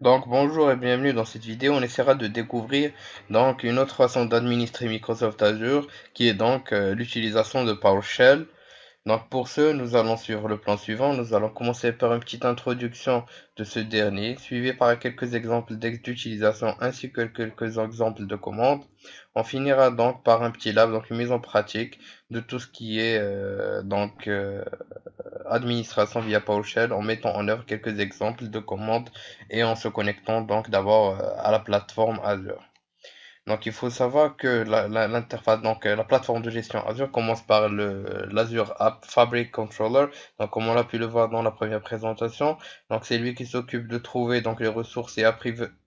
Donc bonjour et bienvenue dans cette vidéo. On essaiera de découvrir donc une autre façon d'administrer Microsoft Azure qui est donc l'utilisation de PowerShell. Donc pour ce, nous allons suivre le plan suivant. Nous allons commencer par une petite introduction de ce dernier, suivi par quelques exemples d'utilisation ainsi que quelques exemples de commandes. On finira donc par un petit lab, donc une mise en pratique de tout ce qui est administration via PowerShell en mettant en œuvre quelques exemples de commandes et en se connectant donc d'abord à la plateforme Azure. Donc il faut savoir que l'interface, la plateforme de gestion Azure commence par l'Azure App Fabric Controller. Donc comme on l'a pu le voir dans la première présentation, donc c'est lui qui s'occupe de trouver donc les ressources et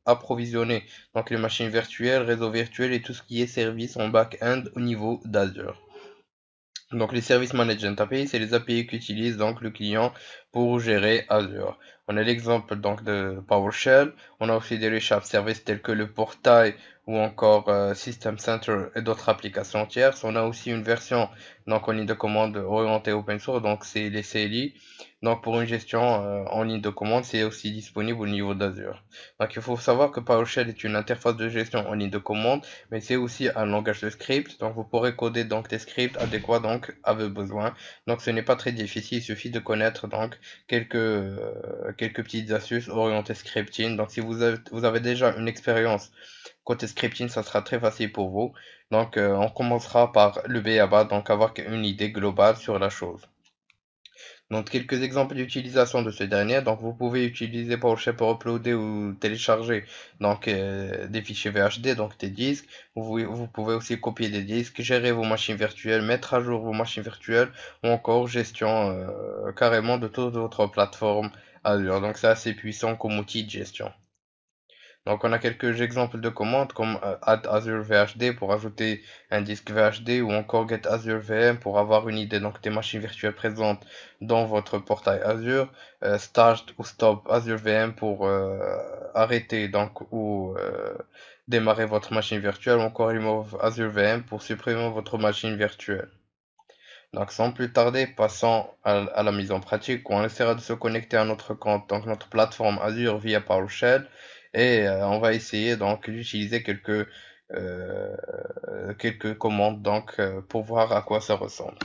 approvisionner donc les machines virtuelles, réseaux virtuels et tout ce qui est service en back-end au niveau d'Azure. Donc les services management API, c'est les API qu'utilise donc le client pour gérer Azure. On a l'exemple donc de PowerShell. On a aussi des REST services tels que le portail ou encore System Center et d'autres applications tierces. On a aussi une version donc en ligne de commande orientée open source, donc c'est les CLI. Donc pour une gestion en ligne de commande, c'est aussi disponible au niveau d'Azure. Donc il faut savoir que PowerShell est une interface de gestion en ligne de commande, mais c'est aussi un langage de script. Donc vous pourrez coder donc des scripts adéquats donc à vos besoins. Donc ce n'est pas très difficile, il suffit de connaître donc quelques petites astuces orientées scripting. Donc si vous avez déjà une expérience côté scripting, ça sera très facile pour vous. Donc on commencera par le b.a-ba, donc avoir une idée globale sur la chose. Donc, quelques exemples d'utilisation de ce dernier. Donc, vous pouvez utiliser PowerShell pour uploader ou télécharger des fichiers VHD, donc des disques. Vous pouvez aussi copier des disques, gérer vos machines virtuelles, mettre à jour vos machines virtuelles ou encore gestion carrément de toute votre plateforme Azure. Donc, c'est assez puissant comme outil de gestion. Donc on a quelques exemples de commandes comme add Azure VHD pour ajouter un disque VHD ou encore get Azure VM pour avoir une idée donc des machines virtuelles présentes dans votre portail Azure, start ou stop Azure VM pour arrêter donc ou démarrer votre machine virtuelle ou encore remove Azure VM pour supprimer votre machine virtuelle. Donc sans plus tarder, passons à la mise en pratique où on essaiera de se connecter à notre compte, donc notre plateforme Azure via PowerShell et on va essayer donc d'utiliser quelques commandes pour voir à quoi ça ressemble.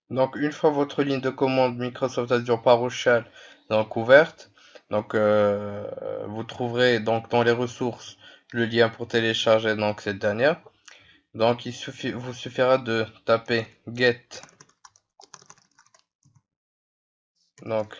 Donc une fois votre ligne de commande Microsoft Azure PowerShell donc ouverte, vous trouverez donc dans les ressources le lien pour télécharger donc cette dernière. Donc vous suffira de taper get donc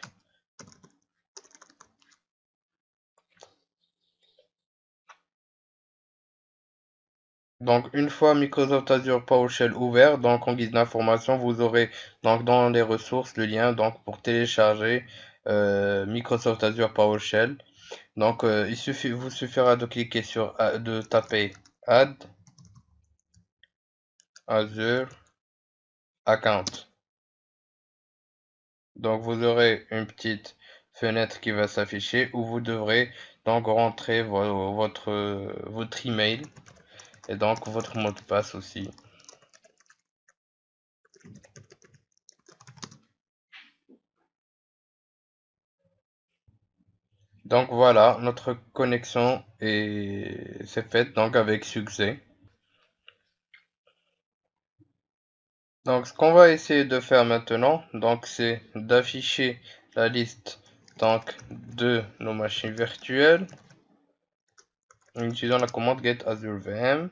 Donc, une fois Microsoft Azure PowerShell ouvert, donc en guise d'information, vous aurez donc dans les ressources le lien donc pour télécharger Microsoft Azure PowerShell. Donc, vous suffira de cliquer de taper Add Azure Account. Donc, vous aurez une petite fenêtre qui va s'afficher où vous devrez donc rentrer votre email et donc votre mot de passe aussi. Donc voilà, notre connexion s'est faite donc avec succès. Donc ce qu'on va essayer de faire maintenant, donc c'est d'afficher la liste donc de nos machines virtuelles en utilisant la commande get Azure VM.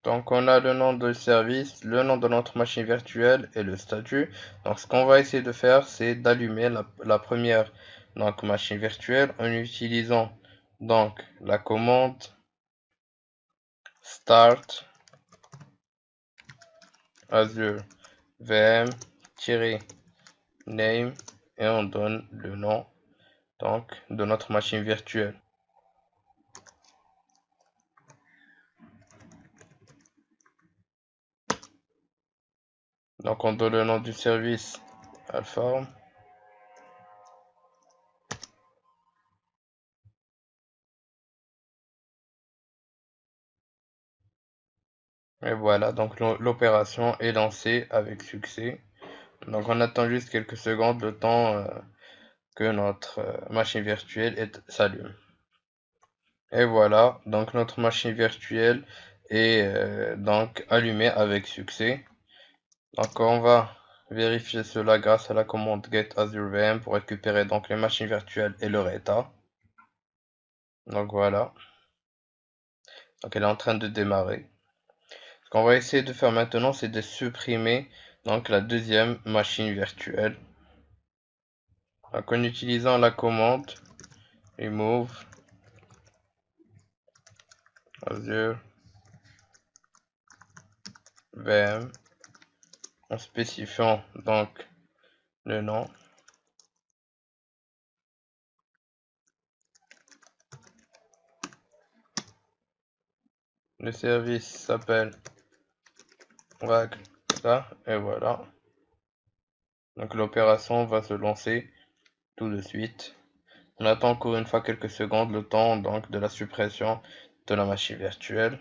Donc on a le nom de service, le nom de notre machine virtuelle et le statut. Donc ce qu'on va essayer de faire, c'est d'allumer la première donc machine virtuelle en utilisant donc la commande start Azure VM-name et on donne le nom donc de notre machine virtuelle. Donc on donne le nom du service Alpha. Et voilà, donc l'opération est lancée avec succès. Donc on attend juste quelques secondes le temps que notre machine virtuelle s'allume. Et voilà, donc notre machine virtuelle est donc allumée avec succès. Donc on va vérifier cela grâce à la commande get Azure VM pour récupérer donc les machines virtuelles et leur état. Donc voilà, donc elle est en train de démarrer. Ce qu'on va essayer de faire maintenant, c'est de supprimer donc la deuxième machine virtuelle. Donc en utilisant la commande remove Azure VM en spécifiant donc le nom. Le service s'appelle Ragda et voilà. Donc l'opération va se lancer tout de suite. On attend encore une fois quelques secondes le temps donc de la suppression de la machine virtuelle.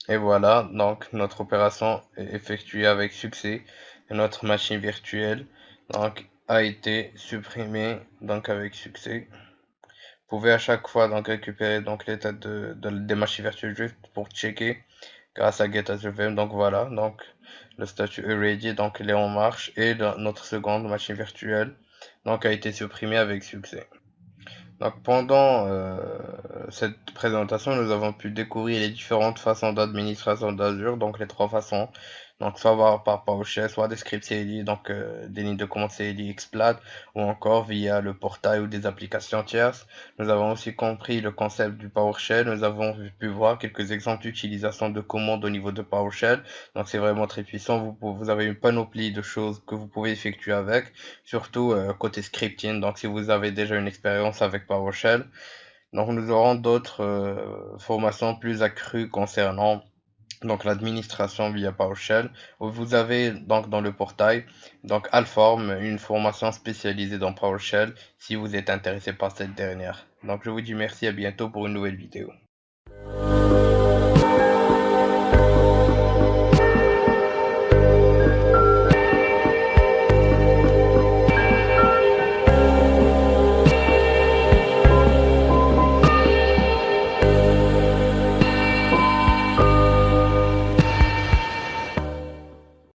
Et voilà, donc notre opération est effectuée avec succès et notre machine virtuelle donc a été supprimée donc avec succès. Vous pouvez à chaque fois donc récupérer donc l'état des machines virtuelles juste pour checker grâce à GetAzureVM. Donc voilà, donc le statut est ready, donc il est en marche et notre seconde machine virtuelle donc a été supprimée avec succès. Donc pendant cette présentation, nous avons pu découvrir les différentes façons d'administration d'Azure, donc les trois façons, donc soit par PowerShell, soit des scripts CLI, donc des lignes de commande CLI Explat, ou encore via le portail ou des applications tierces. Nous avons aussi compris le concept du PowerShell, nous avons pu voir quelques exemples d'utilisation de commandes au niveau de PowerShell, donc c'est vraiment très puissant, vous avez une panoplie de choses que vous pouvez effectuer avec surtout côté scripting. Donc, si vous avez déjà une expérience avec PowerShell, donc nous aurons d'autres formations plus accrues concernant donc l'administration via PowerShell. Vous avez donc dans le portail donc Alform, une formation spécialisée dans PowerShell si vous êtes intéressé par cette dernière. Donc, je vous dis merci, à bientôt pour une nouvelle vidéo.